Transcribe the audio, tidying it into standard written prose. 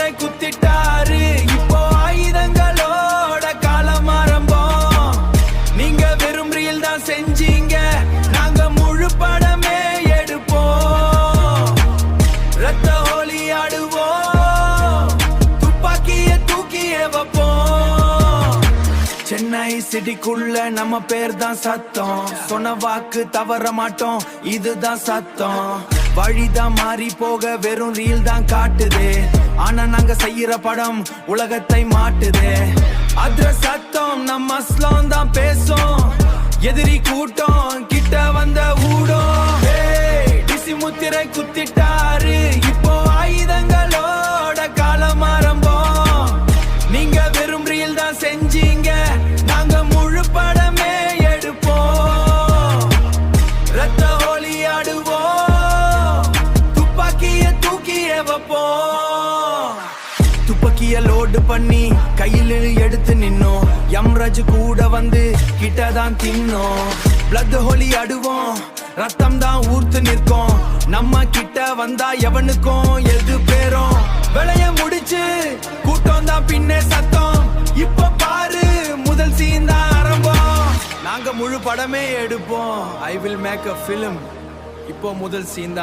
முத்திரை குத்திட்டாரு. இப்போ ஆயுதங்களோட காலம் ஆரம்பம். நீங்க வெறும் ரீல் தான் செஞ்சீங்க, நாங்க முழு படமே எடுப்போம். ரத்த ஹோலி ஆடுவோம், துப்பாக்கிய தூக்கியே வைப்போம். சென்னை சிட்டிக்குள்ள நம்ம பேர் தான் சத்தம். சொன்ன வாக்கு தவற மாட்டோம், இதுதான் சத்தம். வழிதான் மாறி போக வெறும் ரீல் தான் காட்டுது. ஆனா நாங்க செய்யற படம் உலகத்தை மாட்டுது. அದ್ರ சத்தம் நம்ம அஸ்லாம் தான் பேசும். எதிரி கூட்டம் கிட்ட வந்த ஊடும். டிசி முத்திரை குத்திட்டாரு, இப்போ ஆயுதங்களோட காலம் ஆரம்பம். நீங்க வெறும் ரீல் தான் செஞ்சீங்க, நாங்க முழு படமே எடுப்போம். ரத்த ஹோலி ஆடுவோம், துப்பாக்கிய தூக்கியே வைப்போம். துப்பாக்கிய லோடு பண்ணி கையில் எடுத்து நின்னோம். யம்ராஜ் கூட வந்து கிட்டதான் தின்னோம். பிளட் ஹோலி ஆடுவோம், ரத்தம் தான் ஊர்த்து நிற்கும். நம்ம கிட்ட வந்தா எவனுக்கும் எது பேரும். விளைய முடிச்சு கூட்டம் தான் பின்னே சத்தம். இப்ப பாரு முதல் சீன் தான் ஆரம்பம். நாங்க முழு படமே எடுப்போம். I will make a film. இப்போ முதல் சீன் தான்.